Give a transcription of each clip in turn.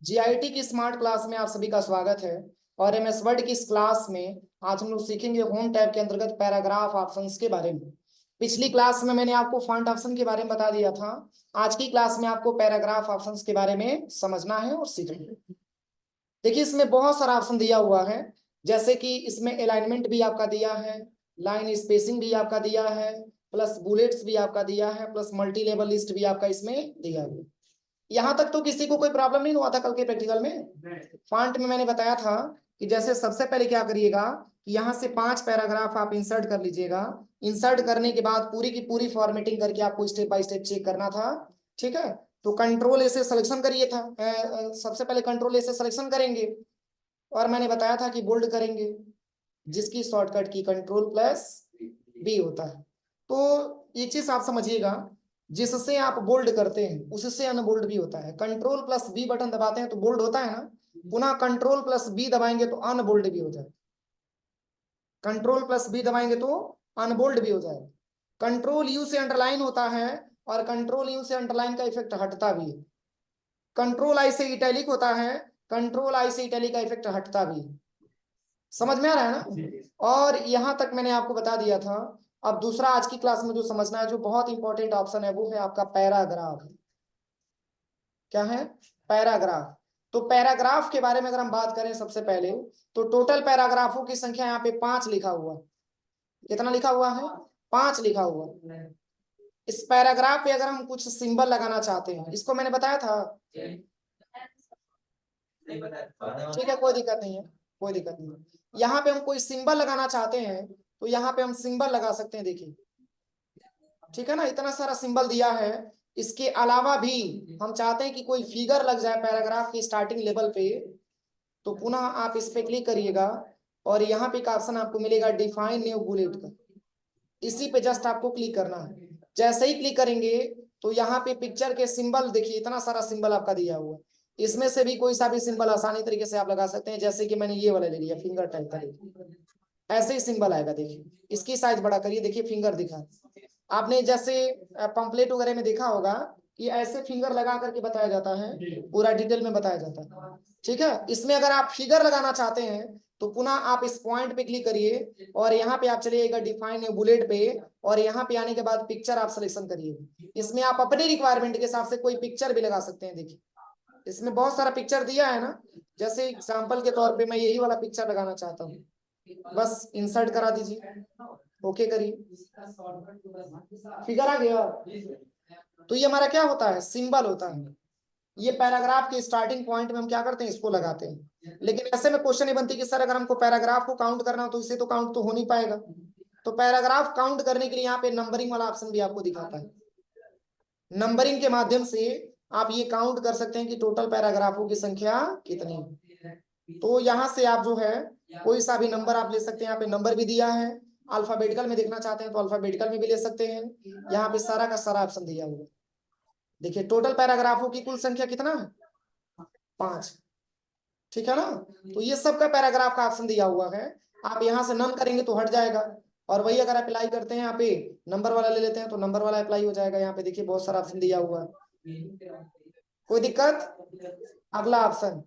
GIT की smart class में आप सभी का स्वागत है। और एमएस वर्ड की इस क्लास में आज हम लोग सीखेंगे होम टैब के अंतर्गत पैराग्राफ ऑप्शंस के बारे में। पिछली क्लास में मैंने आपको फॉन्ट ऑप्शन के बारे में बता दिया था। आज की क्लास में आपको पैराग्राफ ऑप्शंस के बारे में समझना है और सीखना है। देखिए, इसमें बहुत सारा ऑप्शन दिया हुआ है, जैसे कि इसमें अलाइनमेंट भी आपका दिया है, लाइन स्पेसिंग भी आपका दिया है, प्लस बुलेट्स भी आपका दिया है, प्लस मल्टी लेवल लिस्ट भी आपका इसमें दिया हुआ है। यहाँ तक तो किसी को कोई प्रॉब्लम नहीं हुआ था कल के प्रैक्टिकल में। फॉन्ट में मैंने बताया था कि जैसे सबसे पहले क्या करिएगा कि यहाँ से 5 पैराग्राफ आप इंसर्ट कर लीजिएगा। इंसर्ट करने के बाद पूरी की पूरी फॉर्मेटिंग करके आपको स्टेप बाय स्टेप चेक करना था। ठीक है, तो कंट्रोल ए से सिलेक्शन करिए था। सबसे पहले कंट्रोल ए से सिलेक्शन करेंगे और मैंने बताया था कि बोल्ड करेंगे, जिसकी शॉर्टकट की कंट्रोल प्लस बी होता है। तो ये चीज आप समझिएगा, जिससे आप बोल्ड करते हैं उससे अनबोल्ड भी होता है। कंट्रोल प्लस बी बटन दबाते हैं तो बोल्ड होता है ना, पुनः कंट्रोल प्लस बी दबाएंगे तो अनबोल्ड भी हो जाए। कंट्रोल प्लस बी दबाएंगे तो अनबोल्ड भी हो जाए। कंट्रोल यू से अंडरलाइन होता है और कंट्रोल यू से अंडरलाइन का इफेक्ट हटता भी है। कंट्रोल आई से इटैलिक होता है, कंट्रोल आई से इटैलिक का इफेक्ट हटता भी है। समझ में आ रहा है ना। और यहां तक मैंने आपको बता दिया था। अब दूसरा आज की क्लास में जो समझना है, जो बहुत इंपॉर्टेंट ऑप्शन है, वो है आपका पैराग्राफ। क्या है? पैराग्राफ। तो पैराग्राफ के बारे में अगर हम बात करें सबसे पहले, तो टोटल पैराग्राफों की संख्या यहाँ पे 5 लिखा हुआ। कितना लिखा हुआ है? 5 लिखा हुआ। इस पैराग्राफ पे अगर हम कुछ सिंबल लगाना चाहते हैं, इसको मैंने बताया था। ठीक है, कोई दिक्कत नहीं है, कोई दिक्कत नहीं है। यहाँ पे हम कोई सिंबल लगाना चाहते हैं तो यहाँ पे हम सिंबल लगा सकते हैं, देखिए। ठीक है ना, इतना सारा सिंबल दिया है। इसके अलावा भी हम चाहते हैं कि कोई फिगर लग जाए पैराग्राफ की स्टार्टिंग लेवल पे, तो पुनः आप इस पे क्लिक करिएगा और यहाँ पे एक ऑप्शन आपको मिलेगा डिफाइन न्यू बुलेट का। इसी पे जस्ट आपको क्लिक करना है। जैसे ही क्लिक करेंगे तो यहाँ पे पिक्चर के सिंबल देखिए, इतना सारा सिंबल आपका दिया हुआ है। इसमें से भी कोई सा भी सिंबल आसानी तरीके से आप लगा सकते हैं, जैसे कि मैंने ये वाला ले लिया, फिंगर टाइप का। ऐसे ही सिंबल आएगा, देखिए। इसकी साइज बड़ा करिए, देखिए फिंगर दिखा। आपने जैसे पंपलेट वगैरह में देखा होगा कि ऐसे फिंगर लगा करके बताया जाता है, पूरा डिटेल में बताया जाता है। ठीक है, इसमें अगर आप फिगर लगाना चाहते हैं तो पुनः आप इस पॉइंट पे क्लिक करिए और यहाँ पे आप चलिएगा डिफाइन बुलेट पे, और यहाँ पे आने के बाद पिक्चर आप सिलेक्शन करिए। इसमें आप अपने रिक्वायरमेंट के हिसाब से कोई पिक्चर भी लगा सकते हैं। देखिए, इसमें बहुत सारा पिक्चर दिया है ना। जैसे एग्जाम्पल के तौर पे मैं यही वाला पिक्चर लगाना चाहता हूँ, बस इंसर्ट करा दीजिए, ओके करिए, फिगर आ गया। तो ये हमारा क्या होता है? सिंबल होता है। ये पैराग्राफ के स्टार्टिंग पॉइंट में हम क्या करते हैं? इसको लगाते हैं। लेकिन ऐसे में क्वेश्चन नहीं बनती कि सर अगर हमको पैराग्राफ को काउंट करना हो तो इसे तो काउंट तो हो नहीं पाएगा। तो पैराग्राफ काउंट करने के लिए यहाँ पे नंबरिंग वाला ऑप्शन भी आपको दिखाता है। नंबरिंग के माध्यम से आप ये काउंट कर सकते हैं कि टोटल पैराग्राफों की संख्या कितनी है। तो यहाँ से आप जो है कोई सा भी नंबर आप ले सकते हैं। यहाँ पे नंबर भी दिया है। अल्फाबेटिकल में देखना चाहते हैं तो अल्फाबेटिकल में भी ले सकते हैं। यहाँ पे सारा का सारा ऑप्शन दिया हुआ है। देखिए, टोटल पैराग्राफों की कुल संख्या कितना है? 5। ठीक है ना। तो ये सबका पैराग्राफ का ऑप्शन दिया हुआ है। आप यहाँ से नन करेंगे तो हट जाएगा, और वही अगर अप्लाई करते हैं यहाँ पे नंबर वाला ले लेते हैं तो नंबर वाला अप्लाई हो जाएगा। यहाँ पे देखिए बहुत सारा ऑप्शन दिया हुआ है, कोई दिक्कत? अगला ऑप्शन,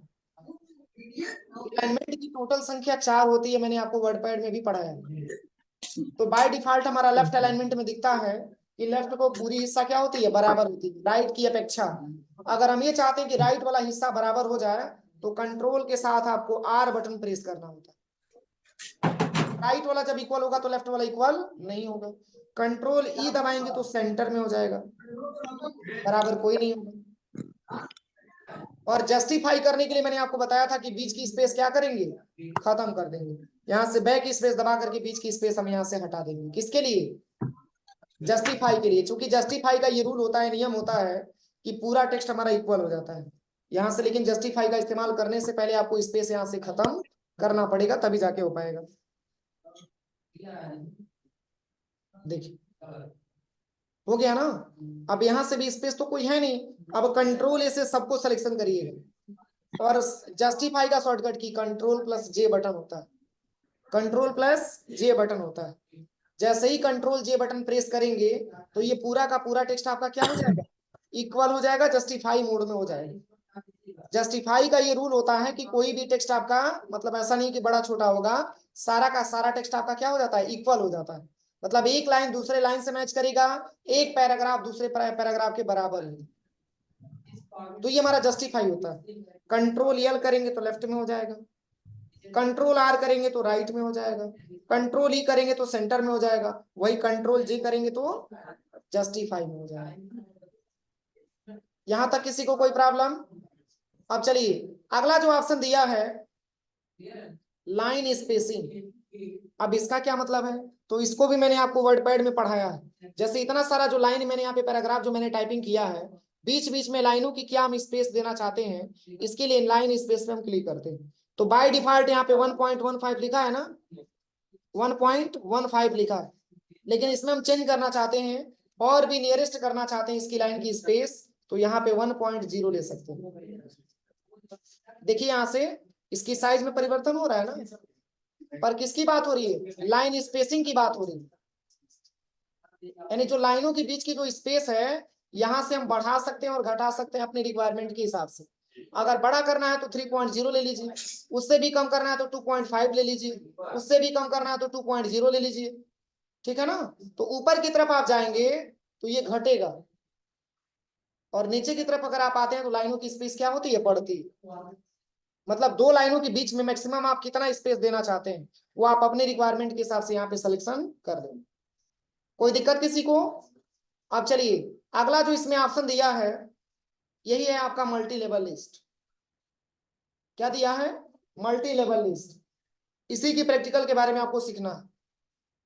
अलाइनमेंट की टोटल संख्या 4 होती है, मैंने आपको वर्ड पैड में भी पढ़ाया है। तो बाय डिफॉल्ट हमारा लेफ्ट अलाइनमेंट में दिखता है कि लेफ्ट को पूरी हिस्सा क्या होती है? बराबर होती है, राइट की अपेक्षा। अगर हम ये चाहते हैं कि राइट वाला हिस्सा बराबर हो जाए तो कंट्रोल के साथ आपको आर बटन प्रेस करना होता है। राइट वाला जब इक्वल होगा तो लेफ्ट वाला इक्वल नहीं होगा। कंट्रोल ई दबाएंगे तो सेंटर में हो जाएगा, बराबर कोई नहीं होगा। और जस्टिफाई करने के लिए मैंने आपको बताया था कि बीच की स्पेस क्या करेंगे? खत्म कर देंगे। यहाँ से बैक स्पेस दबा करके बीच की स्पेस हम यहाँ से हटा देंगे। किसके लिए? जस्टिफाई के लिए। चूंकि जस्टिफाई का ये रूल होता है, नियम होता है कि पूरा टेक्स्ट हमारा इक्वल हो जाता है यहाँ से। लेकिन जस्टिफाई का इस्तेमाल करने से पहले आपको स्पेस यहाँ से खत्म करना पड़ेगा, तभी जाके हो पाएगा। देखिए, हो गया ना। अब यहाँ से भी स्पेस तो कोई है नहीं। अब कंट्रोल ए से सबको सिलेक्शन करिएगा और जस्टिफाई का शॉर्टकट की कंट्रोल प्लस जे बटन होता है। कंट्रोल प्लस जे बटन होता है। जैसे ही कंट्रोल जे बटन प्रेस करेंगे तो ये पूरा का पूरा टेक्स्ट आपका क्या हो जाएगा? इक्वल हो जाएगा, जस्टिफाई मोड में हो जाएगा। जस्टिफाई का ये रूल होता है कि कोई भी टेक्स्ट आपका, मतलब ऐसा नहीं कि बड़ा छोटा होगा, सारा का सारा टेक्स्ट आपका क्या हो जाता है, इक्वल हो जाता है। मतलब एक लाइन दूसरे लाइन से मैच करेगा, एक पैराग्राफ दूसरे पैराग्राफ के बराबर है, तो ये हमारा जस्टिफाई होता है। कंट्रोल एल करेंगे तो लेफ्ट में हो जाएगा, कंट्रोल आर करेंगे तो राइट में हो जाएगा, कंट्रोल ई करेंगे तो सेंटर में हो जाएगा, वही कंट्रोल जी करेंगे तो जस्टिफाई में हो जाएगा। यहां तक किसी को कोई प्रॉब्लम? अब चलिए अगला जो ऑप्शन दिया है लाइन स्पेसिंग, अब इसका क्या मतलब है? तो इसको भी मैंने आपको वर्ड पैड में पढ़ाया है। जैसे इतना सारा जो लाइन मैंने यहाँ पे पैराग्राफ जो मैंने टाइपिंग किया है, बीच बीच में लाइनों की क्या हम स्पेस देना चाहते हैं, इसके लिए लाइन स्पेस पे हम क्लिक करते हैं। तो बाय डिफॉल्ट यहाँ पे 1.15 लिखा है ना, 1.15 लिखा है, लेकिन इसमें हम चेंज करना चाहते हैं और भी नियरेस्ट करना चाहते हैं इसकी लाइन की स्पेस, तो यहाँ पे 1.0 ले सकते हैं। देखिए यहां से इसकी साइज में परिवर्तन हो रहा है ना, पर किसकी बात हो रही है, लाइन स्पेसिंग की बात हो रही है। यानी जो लाइनों के बीच की जो स्पेस है, यहां से हम बढ़ा सकते हैं और घटा सकते हैं अपने रिक्वायरमेंट के हिसाब से। अगर बड़ा करना है तो 3.0 ले लीजिए, उससे भी कम करना है तो 2.5 ले लीजिए, उससे भी कम करना है तो 2.0 ले लीजिए, ठीक है ना। तो ऊपर की तरफ आप जाएंगे तो ये घटेगा, और नीचे की तरफ अगर आप आते हैं तो लाइनों की स्पेस क्या होती है, बढ़ती है। मतलब दो लाइनों के बीच में मैक्सिमम आप कितना स्पेस देना चाहते हैं, वो आप अपने रिक्वायरमेंट के हिसाब से यहाँ पे सिलेक्शन कर देंगे। कोई दिक्कत किसी को? अब चलिए अगला जो इसमें ऑप्शन दिया है, यही है आपका मल्टी लेवल लिस्ट। क्या दिया है, मल्टी लेवल लिस्ट। इसी की प्रैक्टिकल के बारे में आपको सीखना है।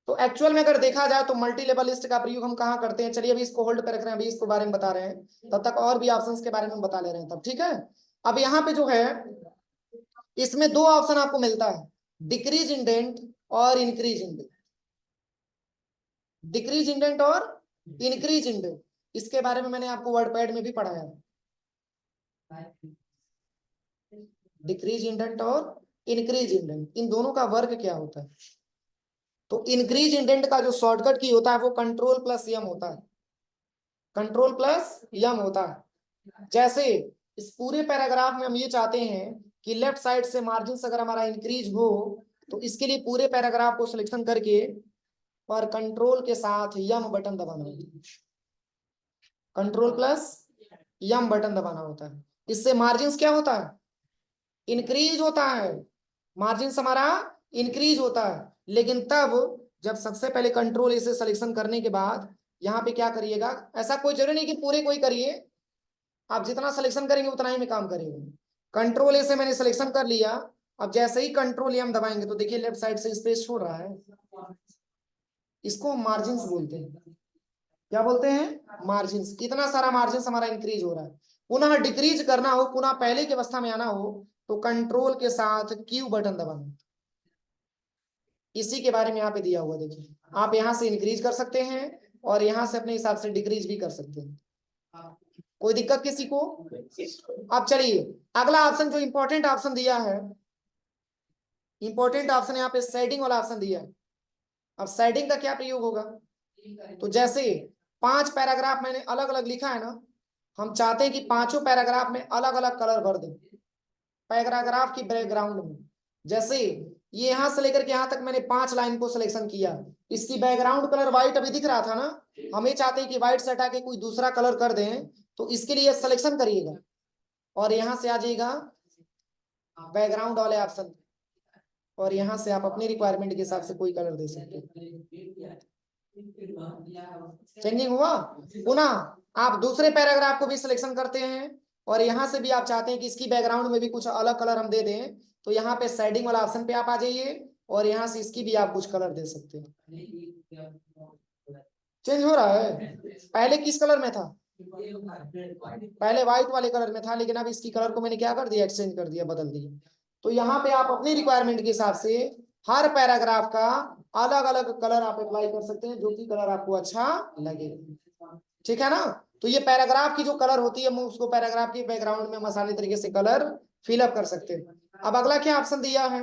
तो एक्चुअल में अगर देखा जाए तो मल्टी लेवल लिस्ट का प्रयोग हम कहाँ करते हैं, चलिए अभी इसको होल्ड पे रख रहे हैं, अभी इसको बारे में बता रहे हैं, तब तक और भी ऑप्शंस के बारे में बता ले रहे हैं तब, ठीक है। अब यहाँ पे जो है इसमें दो ऑप्शन आपको मिलता है, डिक्रीज इंडेंट और इंक्रीज इंडेंट। डिक्रीज इंडेंट और इंक्रीज इंडेंट, इसके बारे में मैंने आपको वर्डपैड में भी पढ़ाया है। डिक्रीज इंडेंट और इंक्रीज इंडेंट, इन दोनों का वर्क क्या होता है? तो इंक्रीज इंडेंट का जो शॉर्टकट की होता है वो कंट्रोल प्लस यम होता है, कंट्रोल प्लस यम होता है। जैसे इस पूरे पैराग्राफ में हम ये चाहते हैं कि लेफ्ट साइड से मार्जिन अगर हमारा इंक्रीज हो, तो इसके लिए पूरे पैराग्राफ को सिलेक्शन करके और कंट्रोल के साथ यम बटन दबाना होता है, कंट्रोल प्लस यम बटन दबाना होता है। इससे मार्जिन क्या होता है, इंक्रीज होता है, मार्जिन हमारा इंक्रीज होता है। लेकिन तब जब सबसे पहले कंट्रोल ए से सिलेक्शन करने के बाद यहाँ पे क्या करिएगा, ऐसा कोई जरूरी नहीं कि पूरे कोई करिए, आप जितना सिलेक्शन करेंगे उतना ही में काम करेंगे। कंट्रोल ए से मैंने सिलेक्शन कर लिया, अब जैसे ही कंट्रोल ए हम दबाएंगे तो देखिए लेफ्ट साइड से स्पेस छोड़ रहा है, इसको हम मार्जिन बोलते हैं। क्या बोलते हैं, मार्जिन। इतना सारा मार्जिन हमारा इंक्रीज हो रहा है। पुनः डिक्रीज करना हो, पुनः पहले की अवस्था में आना हो, तो कंट्रोल के साथ क्यू बटन दबाना, इसी के बारे में यहाँ पे दिया हुआ देखिए। आप यहाँ से इंक्रीज कर सकते हैं और यहाँ से अपने हिसाब से डिक्रीज भी कर सकते हैं। कोई दिक्कत किसी को? अब चलिए अगला ऑप्शन जो इंपॉर्टेंट ऑप्शन दिया है, इंपॉर्टेंट ऑप्शन यहाँ पे शेडिंग वाला ऑप्शन दिया है। अब शेडिंग का क्या प्रयोग होगा, तो जैसे 5 पैराग्राफ मैंने अलग अलग लिखा है ना, हम चाहते हैं कि पांचों पैराग्राफ में अलग अलग कलर भर दें पैराग्राफ की बैकग्राउंड में। जैसे ये यहां से लेकर के यहां तक मैंने 5 लाइन को सिलेक्शन किया, इसकी बैकग्राउंड कलर व्हाइट अभी दिख रहा था ना, हम ये चाहते हैं कि व्हाइट से हटा के कोई दूसरा कलर कर दें, तो इसके लिए सिलेक्शन करिएगा और यहां से आ जाइएगा बैकग्राउंड वाले ऑप्शन, और यहां से आप अपनी रिक्वायरमेंट के हिसाब से कोई कलर दे सकते हैं। चेंजिंग हुआ। पुनः आप दूसरे पैराग्राफ को भी सिलेक्शन करते हैं और यहां से भी आप चाहते हैं कि इसकी बैकग्राउंड में भी कुछ अलग कलर हम दे दें, तो यहाँ पे शेडिंग वाला ऑप्शन पे आप आ जाइए और यहाँ से इसकी भी आप कुछ कलर दे सकते हैं। चेंज हो रहा है, पहले किस कलर में था, पहले व्हाइट वाले कलर में था, लेकिन अब इसकी कलर को मैंने क्या कर दिया, एक्सचेंज कर दिया, बदल दिया। तो यहाँ पे आप अपनी रिक्वायरमेंट के हिसाब से हर पैराग्राफ का अलग अलग कलर आप अप्लाई कर सकते हैं, जो कि कलर आपको अच्छा लगे, ठीक है ना। तो ये पैराग्राफ की जो कलर होती है, उसको पैराग्राफ की बैकग्राउंड में मसाले तरीके से कलर फिलअप कर सकते हैं। अब अगला क्या ऑप्शन दिया है,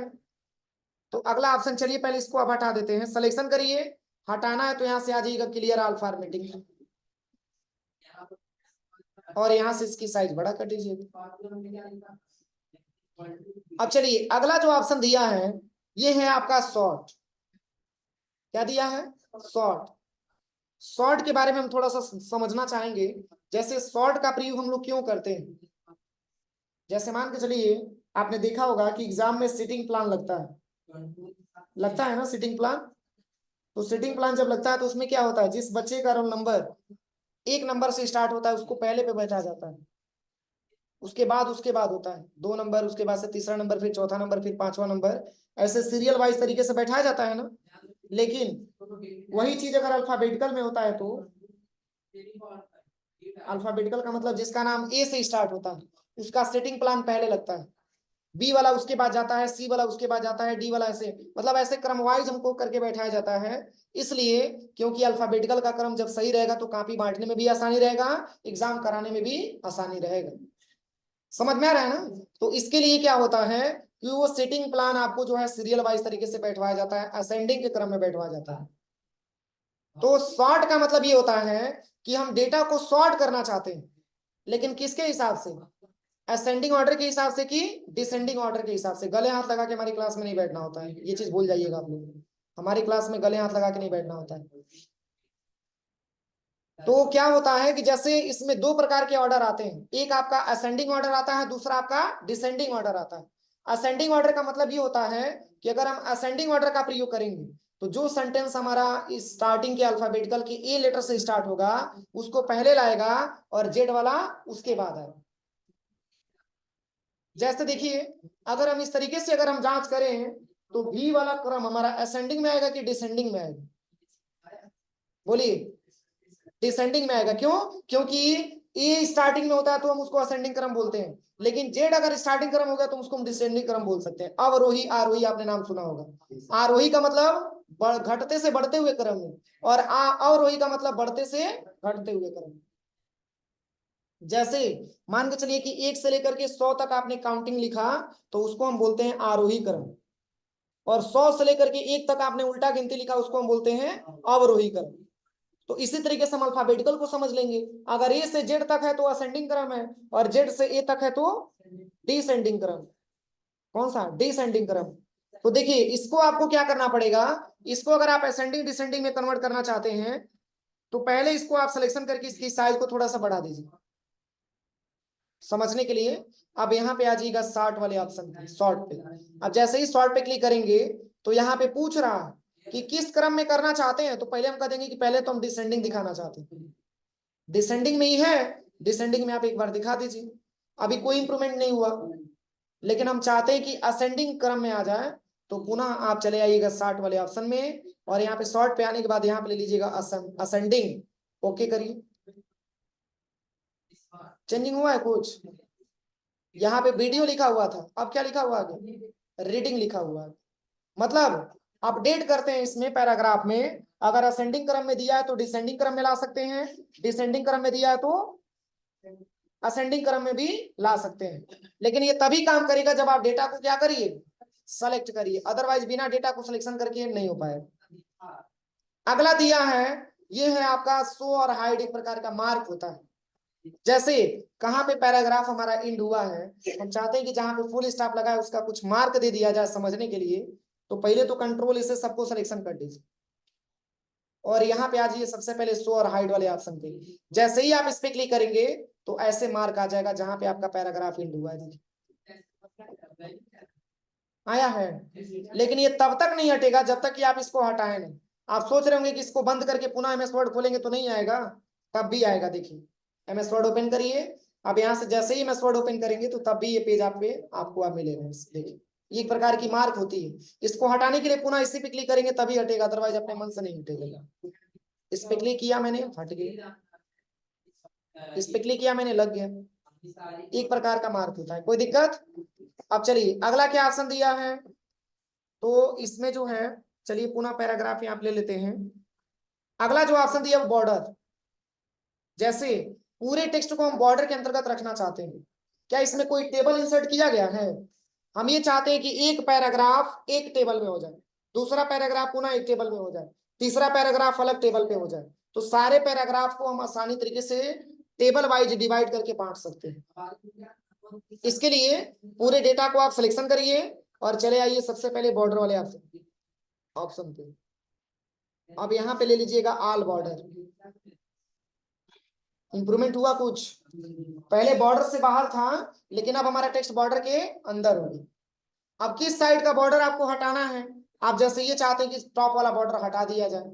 तो अगला ऑप्शन चलिए पहले इसको अब हटा देते हैं, सिलेक्शन करिए, हटाना है तो यहाँ से आ जाइएगा क्लियर ऑल फॉर्मेटिंग, और यहाँ से इसकी साइज बड़ा कर दीजिए। अब चलिए अगला जो ऑप्शन दिया है ये है आपका शॉर्ट। क्या दिया है? शॉर्ट। शॉर्ट के बारे में हम थोड़ा सा समझना चाहेंगे। जैसे शॉर्ट का प्रयोग हम लोग क्यों करते हैं? जैसे मान के चलिए आपने देखा होगा कि एग्जाम में सिटिंग प्लान लगता है ना, सिटिंग प्लान। तो सिटिंग प्लान जब लगता है तो उसमें क्या होता है, जिस बच्चे का रोल नंबर 1 नंबर से स्टार्ट होता है उसको पहले पे बैठा जाता है, उसके बाद होता है 2 नंबर, उसके बाद से तीसरा नंबर, फिर चौथा नंबर, फिर पांचवा नंबर, ऐसे सीरियल वाइज तरीके से बैठाया जाता है ना। लेकिन वही चीज अगर अल्फाबेटिकल में होता है तो अल्फाबेटिकल का मतलब जिसका नाम ए से स्टार्ट होता है उसका सेटिंग प्लान पहले लगता है, बी वाला उसके बाद जाता है, सी वाला उसके बाद जाता है, डी वाला, ऐसे मतलब ऐसे क्रम वाइज हमको करके बैठाया जाता है। इसलिए क्योंकि अल्फाबेटिकल का क्रम जब सही रहेगा तो कॉपी बांटने में भी आसानी रहेगा, एग्जाम कराने में भी आसानी रहेगा। समझ में आ रहा है ना? तो इसके लिए क्या होता है कि वो सेटिंग प्लान आपको जो है सीरियल वाइज तरीके से बैठवाया जाता है, असेंडिंग के क्रम में बैठवाया जाता है। तो सॉर्ट का मतलब ये होता है कि हम डेटा को सॉर्ट करना चाहते हैं, लेकिन किसके हिसाब से? असेंडिंग ऑर्डर के हिसाब से कि डिसेंडिंग ऑर्डर के हिसाब से। गले हाथ लगा के हमारी क्लास में नहीं बैठना होता है, ये चीज भूल जाइएगा आप लोग। हमारी क्लास में गले हाथ लगा के नहीं बैठना होता है। तो क्या होता है कि जैसे इसमें 2 प्रकार के ऑर्डर आते हैं, एक आपका असेंडिंग ऑर्डर आता है, दूसरा आपका डिसेंडिंग ऑर्डर आता है। असेंडिंग ऑर्डर का मतलब ये होता है कि अगर हम असेंडिंग ऑर्डर का प्रयोग करेंगे तो जो सेंटेंस हमारा स्टार्टिंग के अल्फाबेटिकल की ए लेटर से स्टार्ट होगा उसको पहले लाएगा और जेड वाला उसके बाद आएगा। जैसे देखिए अगर हम इस तरीके से अगर हम जांच करें तो बी वाला क्रम हमारा असेंडिंग में आएगा कि डिसेंडिंग में आएगा? बोलिए। डिसेंडिंग में आएगा। क्यों? क्योंकि ए स्टार्टिंग में होता है तो हम उसको असेंडिंग क्रम बोलते हैं, लेकिन जेड अगर स्टार्टिंग क्रम हो गया तो उसको हम डिसेंडिंग क्रम बोल सकते हैं। अवरोही आरोही आपने नाम सुना होगा। आरोही का मतलब घटते से बढ़ते हुए क्रम में, और अवरोही का मतलब बढ़ते से घटते हुए क्रम में। जैसे मान के चलिए कि 1 से लेकर के 100 तक आपने काउंटिंग लिखा तो उसको हम बोलते हैं आरोही क्रम, और 100 से लेकर के 1 तक आपने उल्टा गिनती लिखा उसको हम बोलते हैं अवरोही क्रम। तो इसी तरीके से हम अल्फाबेटिकल को समझ लेंगे। अगर ए से जेड तक है तो असेंडिंग क्रम है, और जेड से ए तक है तो डिसेंडिंग क्रम। कौन सा? डिसेंडिंग क्रम। तो देखिए इसको आपको क्या करना पड़ेगा, इसको अगर आप असेंडिंग डिसेंडिंग में कन्वर्ट करना चाहते हैं तो पहले इसको आप सिलेक्शन करके इसकी साइज को थोड़ा सा बढ़ा दीजिए समझने के लिए। अब यहाँ पे आ जाइएगा 60 वाले ऑप्शन पे, शॉर्ट पे। अब जैसे ही शॉर्ट पे क्लिक करेंगे तो यहाँ पे पूछ रहा है कि किस क्रम में करना चाहते हैं, तो पहले हम कह देंगे कि पहले तो हम डिसेंडिंग दिखाना चाहते हैं। डिसेंडिंग में ही है, डिसेंडिंग में आप एक बार दिखा दीजिए। अभी कोई इंप्रूवमेंट नहीं हुआ, लेकिन हम चाहते हैं कि असेंडिंग क्रम में आ जाए, तो पुनः आप चले आइएगा 60 वाले ऑप्शन में, और यहाँ पे शॉर्ट पे आने के बाद यहाँ पे ले लीजिएगा असेंडिंग। ओके करिए। चेंजिंग हुआ है कुछ? यहाँ पे वीडियो लिखा हुआ था, अब क्या लिखा हुआ है? रीडिंग लिखा हुआ है। मतलब अपडेट करते हैं इसमें पैराग्राफ में, अगर असेंडिंग क्रम में दिया है तो डिसेंडिंग क्रम में ला सकते हैं, डिसेंडिंग क्रम में दिया है तो असेंडिंग क्रम में भी ला सकते हैं। लेकिन ये तभी काम करेगा जब आप डेटा को क्या करिए, सेलेक्ट करिए, अदरवाइज बिना डेटा को सिलेक्शन करके नहीं हो पाएगा। अगला दिया है, ये है आपका शो और हाइड, एक प्रकार का मार्क होता है। जैसे कहाँ पे पैराग्राफ हमारा एंड हुआ है, हम चाहते हैं कि जहां पे फुल स्टॉप लगा है उसका कुछ मार्क दे दिया जाए समझने के लिए, तो पहले तो कंट्रोल इसे सबको सिलेक्शन कर दीजिए और यहाँ पे आ जाइए सबसे पहले शो और हाइड वाले ऑप्शन पे। जैसे ही आप इस पे क्लिक करेंगे तो ऐसे मार्क आ जाएगा जहां पे आपका पैराग्राफ एंड हुआ है। आया है, लेकिन ये तब तक नहीं हटेगा जब तक कि आप इसको हटाए नहीं। आप सोच रहे होंगे कि इसको बंद करके पुनः एमएस वर्ड खोलेंगे तो नहीं आएगा, तब भी आएगा। देखिए एमएस वर्ड ओपन करिए, अब यहाँ से जैसे ही एमएस वर्ड ओपन करेंगे तो तब भी ये पेज आप पे आपको आप मिलेगा। देखिए ये एक प्रकार की मार्क होती है, इसको हटाने के लिए पुनः इसी पे क्लिक करेंगे तभी हटेगा, अदरवाइज अपने मन से नहीं हटेगा। इस पे क्लिक किया मैंने, हट गया, इस पे क्लिक किया मैंने, लग गया। एक प्रकार का मार्क होता है, कोई दिक्कत? अब चलिए अगला क्या ऑप्शन दिया है, तो इसमें जो है, चलिए पुनः पैराग्राफ यहाँ पे ले लेते हैं। अगला जो ऑप्शन दिया वो बॉर्डर। जैसे पूरे टेक्स्ट को हम बॉर्डर के अंतर्गत रखना चाहते हैं, क्या इसमें कोई टेबल इंसर्ट किया गया है? हम ये चाहते हैं कि एक पैराग्राफ एक टेबल में हो जाए, दूसरा पैराग्राफ पुनः एक टेबल में हो जाए, तीसरा पैराग्राफ अलग टेबल पे हो जाए। तो सारे पैराग्राफ को हम आसानी तरीके से टेबल वाइज डिवाइड करके बांट सकते हैं। इसके लिए पूरे डेटा को आप सिलेक्शन करिए और चले आइए सबसे पहले बॉर्डर वाले ऑप्शन पे। अब यहाँ पे ले लीजिएगा ऑल बॉर्डर। इंप्रूवमेंट हुआ कुछ? पहले बॉर्डर से बाहर था, लेकिन अब हमारा टेक्स्ट बॉर्डर के अंदर हो गया। अब किस साइड का बॉर्डर आपको हटाना है? आप जैसे ये चाहते हैं कि टॉप वाला बॉर्डर हटा दिया जाए,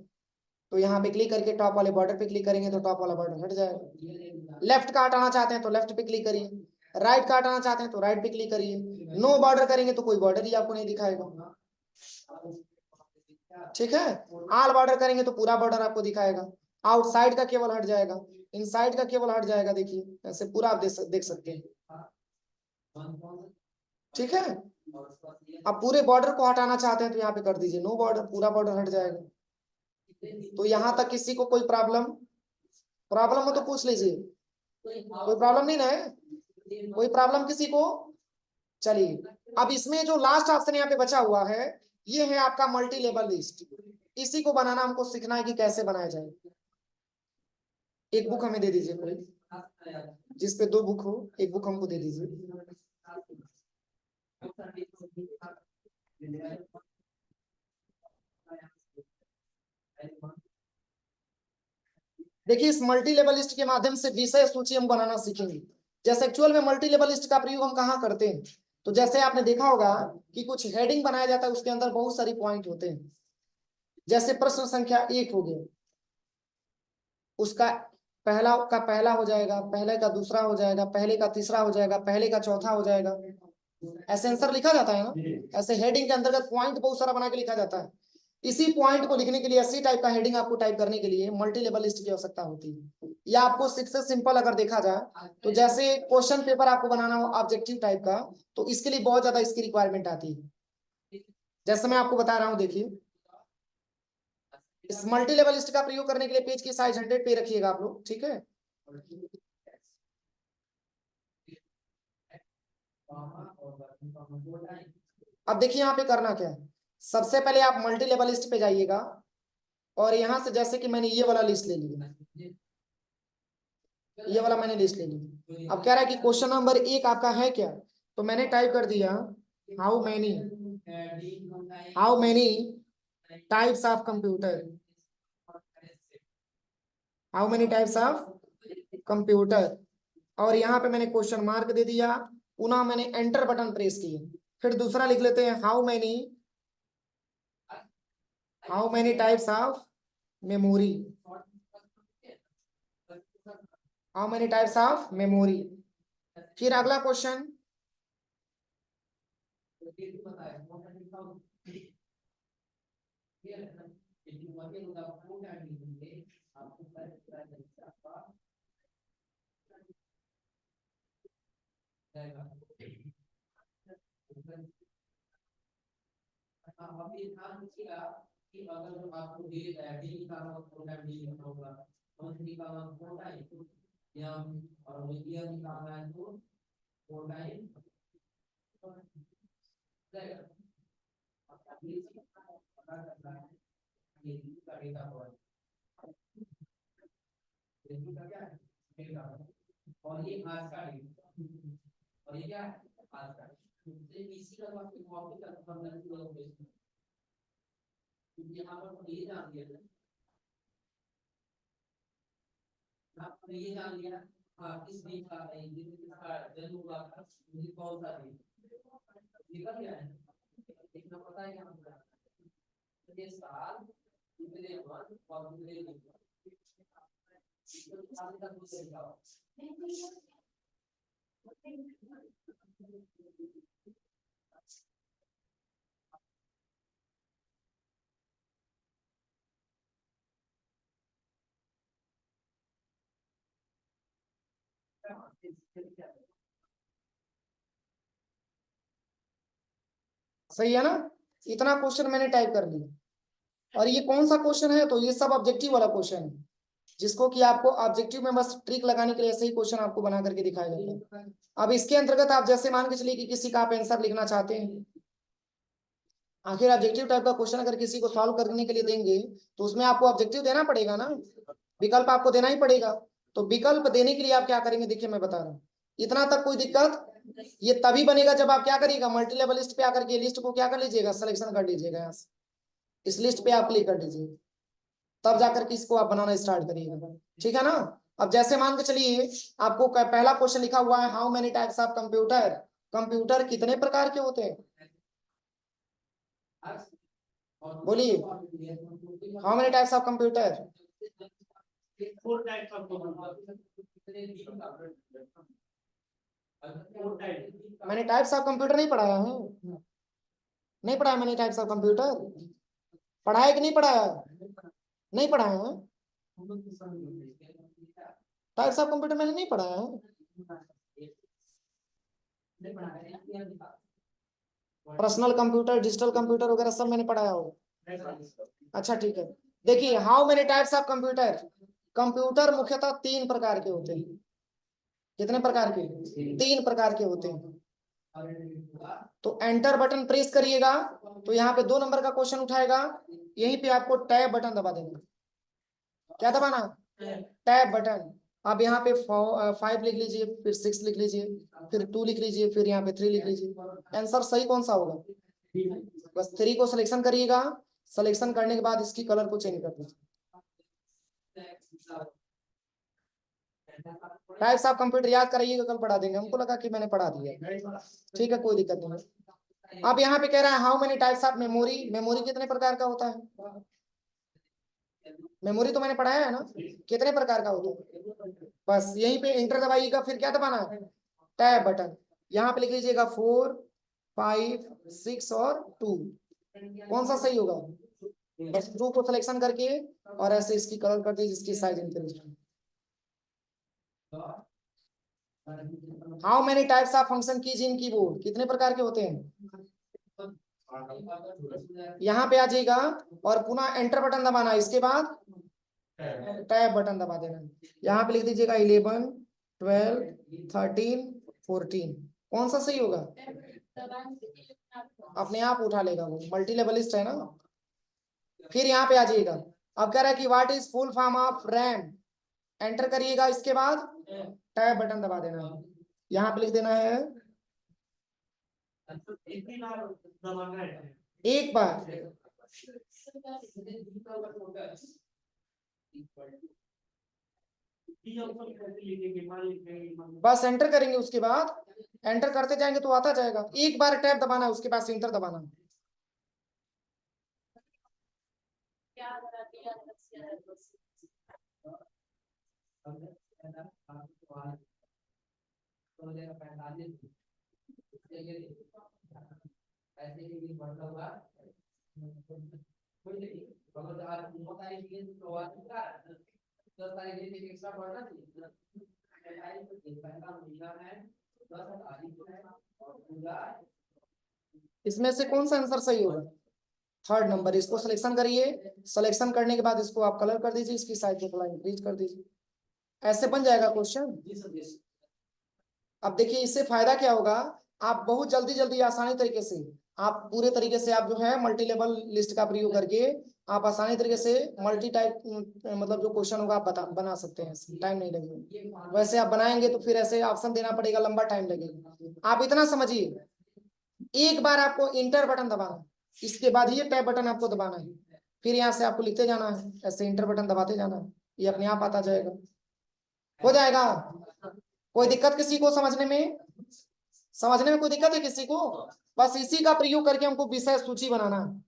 तो यहाँ पे क्लिक करके टॉप वाले बॉर्डर पे क्लिक करेंगे तो टॉप वाला बॉर्डर हट जाएगा। लेफ्ट का हटाना चाहते हैं तो लेफ्ट पे क्लिक करिए, राइट का हटाना चाहते हैं तो राइट पे क्लिक करिए। नो बॉर्डर करेंगे तो कोई बॉर्डर ही आपको नहीं दिखाएगा। ठीक है, ऑल बॉर्डर करेंगे तो पूरा बॉर्डर आपको दिखाएगा। आउटसाइड का केवल हट जाएगा, इनसाइड का केवल हट जाएगा। देखिए ऐसे पूरा आप देख सकते हैं। ठीक है, अब पूरे बॉर्डर को हटाना चाहते हैं तो यहाँ पे कर दीजिए नो बॉर्डर, पूरा बॉर्डर हट जाएगा। तो यहाँ तक किसी को कोई प्रॉब्लम हो तो पूछ लीजिए। कोई प्रॉब्लम नहीं ना है? कोई प्रॉब्लम किसी को? चलिए, अब इसमें जो लास्ट ऑप्शन यहाँ पे बचा हुआ है, ये है आपका मल्टी लेवल लिस्ट। इसी को बनाना हमको सीखना है कि कैसे बनाया जाए। एक बुक हमें दे दीजिए कोई, जिसपे 2 बुक हो, एक बुक हमको दे दीजिए। देखिए, इस मल्टी लेवल लिस्ट के माध्यम से विषय सूची हम बनाना सीखेंगे। जैसे एक्चुअल में मल्टी लेवल लिस्ट का प्रयोग हम कहाँ करते हैं, तो जैसे आपने देखा होगा कि कुछ हेडिंग बनाया जाता है, उसके अंदर बहुत सारी पॉइंट होते हैं। जैसे प्रश्न संख्या 1 हो गया, उसका पहला हो जाएगा, पहले का दूसरा हो जाएगा, पहले का तीसरा हो जाएगा, पहले का चौथा हो जाएगा। ऐसे आंसर लिखा जाता है ना, ऐसे हेडिंग के अंतर्गत पॉइंट बहुत सारा बना के लिखा जाता है। इसी पॉइंट को लिखने के लिए, इसी टाइप का हेडिंग आपको टाइप करने के लिए मल्टी लेवल लिस्ट की आवश्यकता होती है। या आपको सबसे सिंपल अगर देखा जाए तो जैसे क्वेश्चन पेपर आपको बनाना हो ऑब्जेक्टिव टाइप का, तो इसके लिए बहुत ज्यादा इसकी रिक्वायरमेंट आती है। जैसे मैं आपको बता रहा हूँ, देखिए इस मल्टी लेवल लिस्ट का प्रयोग करने के लिए पेज की साइज 100 पे रखिएगा आप लोग। ठीक है, अब देखिए यहाँ पे करना क्या है। सबसे पहले आप मल्टी लेवल लिस्ट पे जाइएगा और यहाँ से जैसे कि मैंने ये वाला लिस्ट ले लिया, ये वाला मैंने लिस्ट ले लिया। अब कह रहा है कि क्वेश्चन नंबर 1 आपका है क्या, तो मैंने टाइप कर दिया how many types of computer, how many types of computer. और यहाँ पे मैंने क्वेश्चन मार्क दे दिया, पुनः मैंने एंटर बटन प्रेस किया। फिर दूसरा लिख लेते हैं how many types of memory, how many types of memory. फिर अगला क्वेश्चन, कि अगर आपको डी का प्रोग्राम डी लिखना होगा, मंथली का फोर टाइम या और वीकली निकालना है तो फोर टाइम जाएगा। अब ये पता करना है ये का डेटा हुआ है, ये का क्या है डेटा, और ये आज का डेटा, और ये क्या है आज का। तो इसी का आपको कॉपी का फंक्शन है, यहाँ पर ये जान लिया आपने, ये जान लिया किस दिन का है, किसका जन्म हुआ था, मुझे कौन सा दिन निकल गया है, देखना पता है यहाँ पर ये साल कितने वन और कितने दिन साल का कुछ लिखा सही है ना। इतना क्वेश्चन मैंने टाइप कर लिया। और ये कौन सा क्वेश्चन है, तो ये सब ऑब्जेक्टिव वाला क्वेश्चन है, जिसको कि आपको ऑब्जेक्टिव में बस ट्रिक लगाने के लिए ऐसे ही क्वेश्चन आपको बना करके दिखाया जाता है। अब इसके अंतर्गत आप जैसे मान के चलिए कि किसी का आप आंसर लिखना चाहते हैं, आखिर ऑब्जेक्टिव टाइप का क्वेश्चन अगर किसी को सॉल्व करने के लिए देंगे तो उसमें आपको ऑब्जेक्टिव देना पड़ेगा ना, विकल्प आपको देना ही पड़ेगा। तो विकल्प देने के लिए आप क्या करेंगे, देखिए मैं बता रहा हूँ, इतना तक कोई दिक्कत। ये तभी बनेगा जब आप क्या करिएगा, मल्टी लेवल लिस्ट पे आकर के लिस्ट को क्या कर लीजिएगा, सिलेक्शन कर लीजिएगा यहाँ से, इस लिस्ट पे आप क्लिक कर दीजिए, तब जाकर के इसको आप बनाना स्टार्ट करिएगा। ठीक है ना। अब जैसे मान के चलिए आपको पहला क्वेश्चन लिखा हुआ है, how many types of computer, computer कितने प्रकार के होते हैं, बोलिए, how many types of computer. मैंने टाइप्स ऑफ कंप्यूटर नहीं पढ़ाया है, नहीं पढ़ाया मैंने टाइप्स ऑफ कंप्यूटर, पढ़ाया कि नहीं पढ़ाया, नहीं पढ़ाया है, टाइप्स ऑफ कंप्यूटर मैंने नहीं पढ़ाया है। पर्सनल कंप्यूटर, डिजिटल कंप्यूटर वगैरह सब मैंने पढ़ाया होगा। अच्छा ठीक है, देखिए how many types of computer, computer मुख्यतः 3 प्रकार के होते हैं। कितने प्रकार के, 3 प्रकार के होते हैं। तो एंटर बटन प्रेस करिएगा तो यहाँ पे 2 नंबर का क्वेश्चन उठाएगा, यहीं पे आपको टैब बटन दबा देना। क्या दबाना, टैब बटन। आप यहाँ पे 5 लिख लीजिए, फिर 6 लिख लीजिए, फिर 2 लिख लीजिए, फिर यहाँ पे 3 लिख लीजिए। आंसर सही कौन सा होगा, बस 3 को सिलेक्शन करिएगा, सिलेक्शन करने के बाद इसकी कलर को चेंज कर दीजिए। टाइप्स ऑफ कंप्यूटर याद कराइएगा, कल पढ़ा देंगे, हमको लगा कि मैंने पढ़ा दिया। ठीक है कोई दिक्कत नहीं। अब यहाँ पे कह रहा है how many types of memory, memory कितने प्रकार का होता है, मेमोरी तो मैंने पढ़ाया है ना, कितने प्रकार का होता है। बस यहीं पे इंटर दबाइएगा, फिर क्या दबाना है, टैब बटन। यहाँ पे लिख लीजिएगा 4, 5, 6 और 2, कौन सा सही होगा, बस 2 को सिलेक्शन करके और ऐसे इसकी कलर कर दीजिए, इसकी size increase. How many types of function keys in keyboard, कितने प्रकार के होते हैं। यहाँ पे आ जाएगा और पुनः एंटर बटन दबाना, इसके बाद टैब बटन दबा देना। यहाँ पे लिख दीजिएगा 11, 12, 13, 14, कौन सा सही होगा, अपने आप उठा लेगा, वो मल्टी लेवलिस्ट है ना। फिर यहाँ पे आ जाइएगा, अब कह रहा है कि what is full form of RAM, enter करिएगा, इसके बाद टैब बटन दबा देना है, यहाँ पे लिख देना है एक बार, बस एंटर करेंगे, उसके बाद एंटर करते जाएंगे तो आता जाएगा, एक बार टैब दबाना है, उसके बाद एंटर दबाना। इसमें से कौन सा आंसर सही होगा, 3rd नंबर, इसको सिलेक्शन करिए, सिलेक्शन करने के बाद इसको आप कलर कर दीजिए, इसकी साइज को थोड़ा इंक्रीज कर दीजिए, ऐसे बन जाएगा क्वेश्चन। अब देखिए इससे फायदा क्या होगा, आप बहुत जल्दी जल्दी आसानी तरीके से, आप पूरे तरीके से आप जो है मल्टी लेवल लिस्ट का प्रयोग करके आप आसानी तरीके से मल्टी टाइप मतलब जो क्वेश्चन होगा आप बना सकते हैं, टाइम नहीं लगेगा। वैसे आप बनाएंगे तो फिर ऐसे ऑप्शन देना पड़ेगा, लंबा टाइम लगेगा। आप इतना समझिए, एक बार आपको इंटर बटन दबाना है, इसके बाद ये टैब बटन आपको दबाना है, फिर यहाँ से आपको लिखते जाना है, ऐसे इंटर बटन दबाते जाना है, ये अपने आप आता जाएगा, हो जाएगा। कोई दिक्कत किसी को समझने में, समझने में कोई दिक्कत है किसी को, बस इसी का प्रयोग करके हमको विषय सूची बनाना है।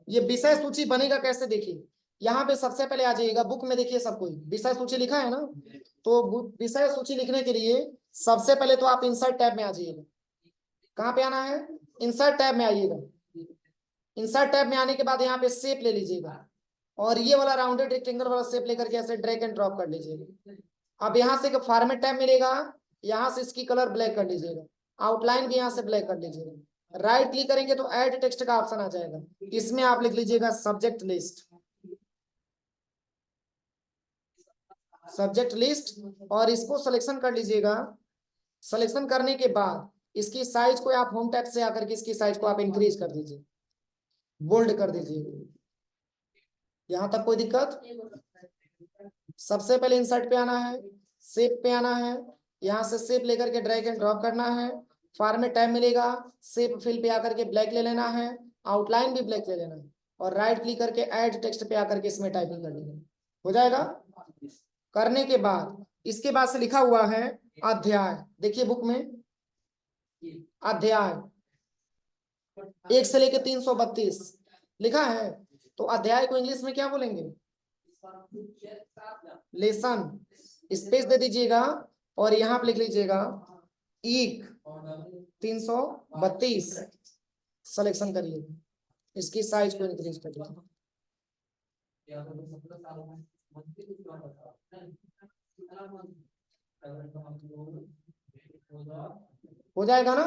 ये विषय सूची बनेगा कैसे, देखिए यहाँ पे सबसे पहले आ जाइएगा, बुक में देखिए सब कोई विषय सूची लिखा है ना, तो विषय सूची लिखने के लिए सबसे पहले तो आप इंसर्ट टैब में आ जाइएगा, कहाँ पे आना है, इंसर्ट टैब में आइएगा। इंसर्ट टैब में आने के बाद यहाँ पे शेप ले लीजिएगा और ये वाला राउंडेड रेक्टेंगल वाला शेप लेकर के ऐसे ड्रैग एंड ड्रॉप कर लीजिएगा। अब यहाँ से फॉर्मेट टैब मिलेगा, यहाँ से इसकी कलर ब्लैक कर लीजिएगा, आउटलाइन भी यहाँ से ब्लैक कर लीजिएगा, राइट क्लिक करेंगे तो ऐड टेक्स्ट का ऑप्शन आ जाएगा, इसमें आप लिख लीजिएगा सब्जेक्ट लिस्ट, सब्जेक्ट लिस्ट, और इसको सिलेक्शन कर लीजिएगा। सिलेक्शन करने के बाद इसकी साइज को आप होम टैब से आकर के इसकी साइज को आप इंक्रीज कर दीजिए, बोल्ड कर दीजिए, यहां तक कोई दिक्कत, सबसे पहले इंसर्ट पे आना है, शेप पे आना है, यहाँ से शेप लेकर के ड्रैग एंड ड्रॉप करना है, फॉर्मेट टैब मिलेगा, शेप फिल पे आकर के ब्लैक ले लेना है, आउटलाइन भी ब्लैक ले लेना है, और राइट क्लिक करके ऐड टेक्स्ट पे आकर के इसमें टाइपिंग कर लेना, हो जाएगा। करने के बाद इसके बाद से लिखा हुआ है अध्याय, देखिए बुक में अध्याय 1 से लेकर 332 लिखा है। तो अध्याय को इंग्लिश में क्या बोलेंगे? लेसन। स्पेस दे दीजिएगा और यहाँ पे लिख लीजिएगा एक 332 सिलेक्शन करिए, इसकी साइज को इंक्रीज करिए। हो जाएगा ना।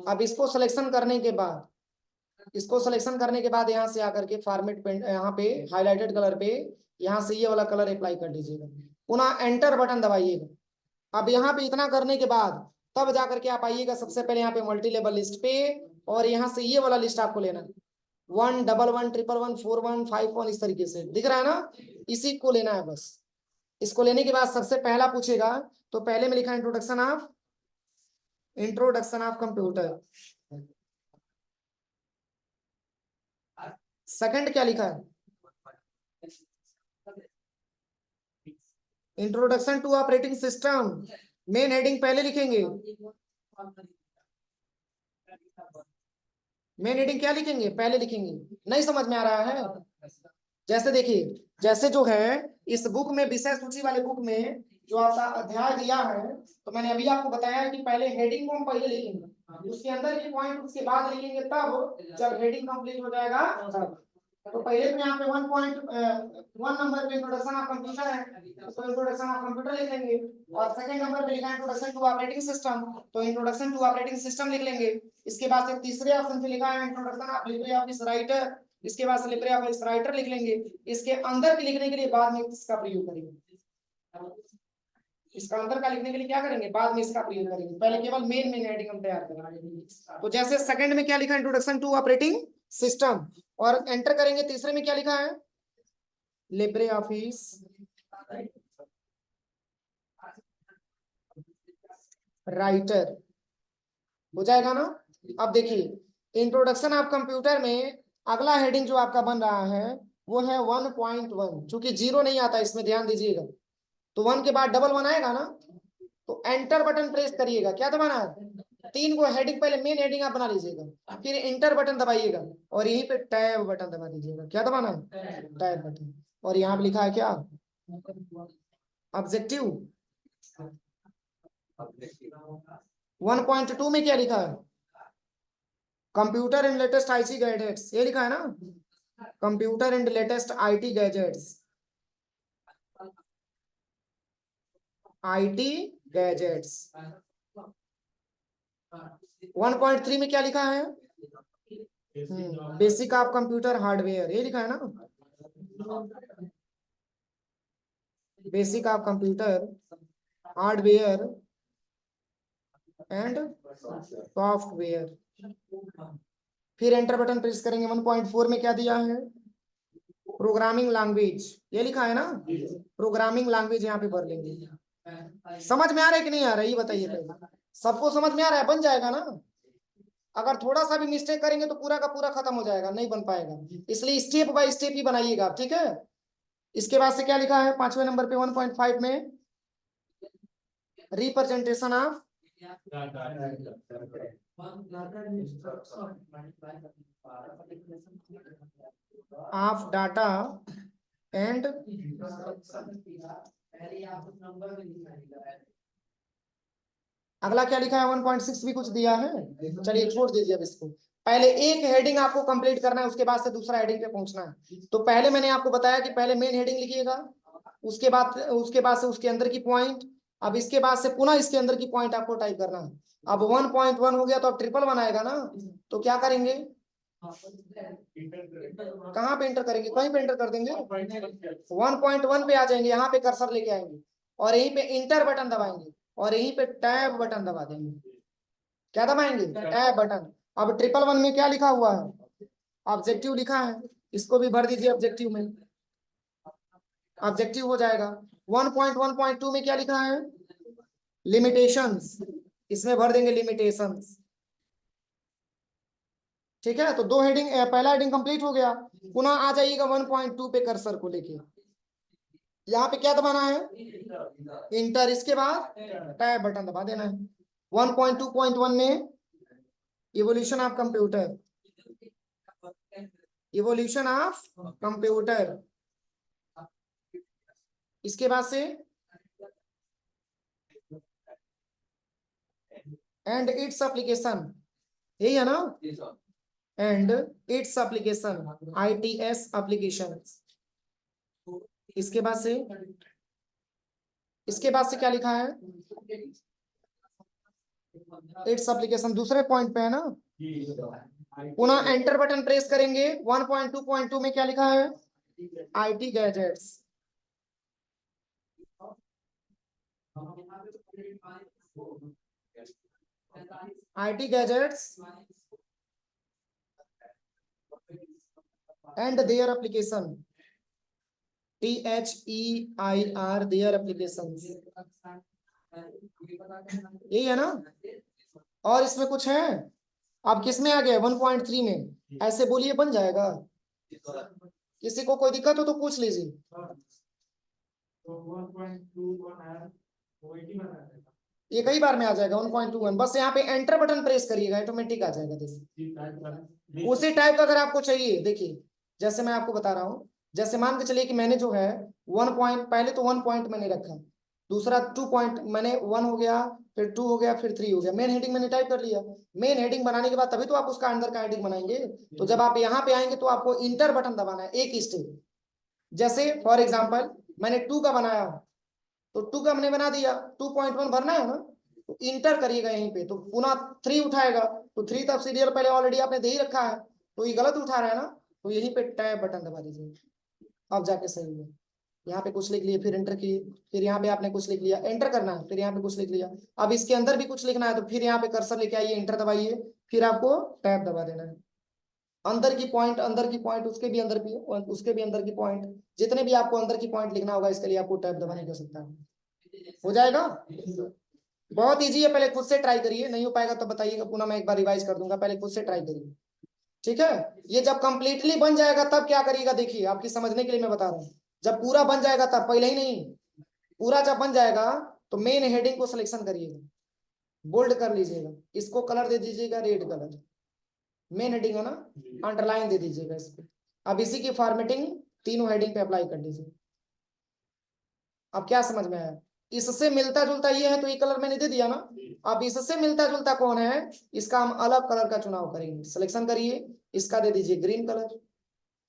अब इसको सिलेक्शन करने के बाद, इसको सिलेक्शन करने के बाद यहाँ से आकर के फॉर्मेट पेंट, यहाँ पे हाइलाइटेड कलर पे यहाँ से ये वाला कलर अप्लाई कर दीजिएगा, पुनः एंटर बटन दबाइएगा। अब यहाँ पे इतना करने के बाद तब जाकर के आप आइएगा सबसे पहले यहाँ पे मल्टी लेवल लिस्ट पे, और यहाँ से ये वाला लिस्ट आपको लेना है 1 1 1 1 1 1 4 1 5 1, इस तरीके से दिख रहा है ना, इसी को लेना है बस। इसको लेने के बाद सबसे पहला पूछेगा, तो पहले में लिखा इंट्रोडक्शन ऑफ कंप्यूटर। सेकंड क्या लिखा है? Introduction to operating system. Main heading पहले लिखेंगे, मेन हेडिंग क्या लिखेंगे? पहले लिखेंगे। नहीं समझ में आ रहा है? जैसे देखिए, जैसे जो है इस बुक में, विषय सूची वाले बुक में जो आपका अध्याय दिया है, तो मैंने अभी आपको बताया कि पहले हेडिंग को हम पहले लिखेंगे, उसके अंदर के पॉइंट उसके बाद लिखेंगे, तब जब हेडिंग कंप्लीट हो जाएगा तब। तो पहले तो यहाँ पे 1.1 नंबर पे इंट्रोडक्शन ऑफ कंप्यूटर है, तो इंट्रोडक्शन ऑफ कंप्यूटर लिख लेंगे, और सेकंड नंबर पे लिखा है इंट्रोडक्शन टू ऑपरेटिंग सिस्टम, तो इंट्रोडक्शन टू ऑपरेटिंग सिस्टम लिख लेंगे। इसके बाद से तीसरे ऑप्शन पे लिखा है introduction of Libre office writer, इसके बाद से लिब्रे ऑफिस राइटर लिख लेंगे। इसके अंदर के लिखने के लिए बाद में इसका प्रयोग करेंगे, इसका अंदर का लिखने के लिए क्या करेंगे? बाद में इसका प्रयोग करेंगे, पहले केवल मेन हेडिंग हम तैयार करेंगे। तो जैसे सेकंड में क्या लिखा है? इंट्रोडक्शन टू ऑपरेटिंग सिस्टम, और एंटर करेंगे। तीसरे में क्या लिखा है? लिब्रे ऑफिस राइटर, हो जाएगा ना। अब देखिए इंट्रोडक्शन ऑफ कंप्यूटर में अगला हेडिंग जो आपका बन रहा है वो है 1.1, चूंकि 0 नहीं आता इसमें, ध्यान दीजिएगा, तो 1 के बाद डबल 1 आएगा ना, तो एंटर बटन प्रेस करिएगा। क्या दबाना है? 3 को हेडिंग, पहले मेन हेडिंग आप बना लीजिएगा, फिर इंटर बटन दबाइएगा, और यहीं पे टैब बटन दबा दीजिएगा। क्या दबाना है? Tab button. और यहाँ पे लिखा है क्या? ऑब्जेक्टिव। 1.2 में क्या लिखा है? Computer and latest IT gadgets, ये लिखा है ना, computer and latest IT gadgets, IT gadgets. 1.3 में क्या लिखा है? बेसिक ऑफ कंप्यूटर हार्डवेयर, ये लिखा है ना, basic of computer hardware and software. फिर एंटर बटन प्रेस करेंगे। 1.4 में क्या दिया है? प्रोग्रामिंग लैंग्वेज, ये लिखा है ना, प्रोग्रामिंग लैंग्वेज यहाँ पे भर लेंगे। समझ में आ रहा है कि नहीं आ रहा है, ये बताइए पहले। सबको समझ में आ रहा है? बन जाएगा ना। अगर थोड़ा सा भी मिस्टेक करेंगे तो पूरा का पूरा खत्म हो जाएगा, नहीं बन पाएगा, इसलिए स्टेप बाय स्टेप ही बनाइएगा, ठीक है। इसके बाद से क्या लिखा है 5वें नंबर पे 1.5 में? रिप्रेजेंटेशन ऑफ डाटा एंड अगला क्या लिखा है? 1.6 भी कुछ दिया है, चलिए छोड़ दीजिए अब इसको। पहले एक हेडिंग आपको कंप्लीट करना है, उसके बाद से दूसरा हेडिंग पे पहुंचना है। तो पहले मैंने आपको बताया कि पहले मेन हेडिंग लिखिएगा, उसके बाद से उसके अंदर की पॉइंट, अब इसके बाद से पुनः इसके अंदर की पॉइंट आपको टाइप करना है। अब 1.1 हो गया तो अब 1.1 आएगा ना, तो क्या करेंगे? कहाँ पे एंटर करेंगे? कहीं पे एंटर कर देंगे, 1.1 पे आ जाएंगे, यहाँ पे कर्सर लेके आएंगे और यहीं पे इंटर बटन दबाएंगे और यहीं पे टैब बटन दबा देंगे। क्या दबाएंगे? Tab button. अब 1.1 में क्या लिखा हुआ है? ऑब्जेक्टिव लिखा है, इसको भी भर दीजिए ऑब्जेक्टिव में, ऑब्जेक्टिव हो जाएगा। 1.1.2 में क्या लिखा है? लिमिटेशंस। इसमें भर देंगे लिमिटेशंस। ठीक है, तो दो हेडिंग, पहला हेडिंग कंप्लीट हो गया। पुनः आ जाइएगा 1.2 पे कर्सर को लेके। यहाँ पे क्या दबाना है? इंटर। इसके बाद टैब बटन दबा देना है। 1.2.1 में evolution of computer, evolution of computer. इसके बाद से एंड इट्स एप्लीकेशन, यही है ना? And its application, ITS application. इसके बाद से क्या लिखा है? इट्स एप्लीकेशन दूसरे पॉइंट पे है ना? पुनः एंटर बटन प्रेस करेंगे। 1.2.2 में क्या लिखा है? IT gadgets. IT gadgets and their application, THEIR, their application. यही है ना? और इसमें कुछ है? अब किस में आ गया? 1.3 में। ऐसे बोलिए, बन जाएगा। किसी को कोई दिक्कत हो तो पूछ लीजिए। ये कई बार में आ जाएगा 1.21। बस यहाँ पे एंटर बटन प्रेस करिएगा, ऑटोमेटिक आ जाएगा। देखिए उसी टाइप का अगर आपको चाहिए, देखिए जैसे मैं आपको बता रहा हूँ, जैसे मान के चलिए कि मैंने जो है 1 पॉइंट, पहले तो 1 पॉइंट मैंने रखा, दूसरा 2 पॉइंट मैंने, 1 हो गया, फिर 2 हो गया, फिर 3 हो गया। मेन हेडिंग मैंने टाइप कर लिया। मेन हेडिंग बनाने के बाद तभी तो आप उसका अंदर का हेडिंग बनाएंगे। तो जब आप यहाँ पे आएंगे तो आपको इंटर बटन दबाना है, एक स्टेप। जैसे फॉर एग्जाम्पल मैंने 2 का बनाया, तो 2 का हमने बना दिया, 2.1 भरना है ना, तो इंटर करिएगा यहीं पे, तो पुनः 3 उठाएगा। तो 3 तब सीरियल पहले ऑलरेडी आपने दे ही रखा है, तो ये गलत उठा रहा है ना, तो यहीं पे टैब बटन दबा दीजिए। अब जाके सही है। यहाँ पे कुछ लिख लिए, फिर एंटर किए, फिर यहाँ पे आपने कुछ लिख लिया, एंटर करना है, फिर यहाँ पे कुछ लिख लिया। अब इसके अंदर भी कुछ लिखना है, तो फिर यहाँ पे कर्सर लेके आइए, एंटर दबाइए, फिर आपको टैब दबा देना है। अंदर की पॉइंट, अंदर की पॉइंट, उसके भी अंदर की, उसके भी अंदर की पॉइंट, जितने भी आपको अंदर की पॉइंट लिखना होगा, इसके लिए आपको टैब दबाने की आवश्यकता है। हो जाएगा? बहुत इजी है, पहले खुद से ट्राई करिए, नहीं हो पाएगा तो बताइएगा, पुनः मैं एक बार रिवाइज कर दूंगा, पहले खुद से ट्राई करिए। ठीक है? ये जब कंप्लीटली बन जाएगा तब क्या करिएगा, देखिए आपकी समझने के लिए मैं बता रहा हूँ। जब पूरा बन जाएगा तब, पहले ही नहीं। पूरा जब बन जाएगा तो मेन हेडिंग को सिलेक्शन करिएगा, बोल्ड कर लीजिएगा, इसको कलर दे दीजिएगा रेड कलर, मेन हेडिंग है ना, अंडरलाइन दे दीजिएगा इसको। अब इसी की फॉर्मेटिंग तीनों हेडिंग पे अप्लाई कर लीजिए। अब क्या समझ में आया? इससे मिलता जुलता ये है तो ये कलर मैंने दे दिया ना। अब इससे मिलता जुलता कौन है, इसका हम अलग कलर का चुनाव करेंगे, सिलेक्शन करिए, इसका दे दीजिए ग्रीन कलर।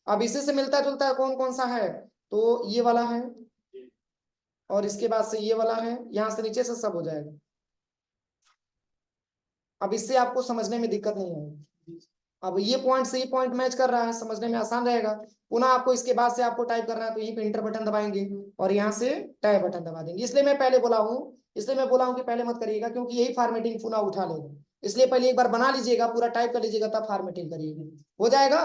अब इसी से मिलता जुलता कौन कौन सा है, तो ये वाला है, और इसके बाद से ये वाला है, यहां से नीचे से सब हो जाएगा। अब इससे आपको समझने में दिक्कत नहीं आएगी। अब ये पॉइंट से ये पॉइंट मैच कर रहा है, समझने में आसान रहेगा। पुनः आपको इसके बाद से आपको टाइप करना है, तो यहीं पे इंटर बटन दबाएंगे और यहाँ से टैब बटन दबा देंगे। इसलिए मैं पहले बोला हूँ, इसलिए मैं बोला हूँ कि पहले मत करिएगा, क्योंकि यही फॉर्मेटिंग पुनः उठा लेगा। इसलिए पहले एक बार बना लीजिएगा, पूरा टाइप कर लीजिएगा, तब फॉर्मेटिंग करिएगा। हो जाएगा?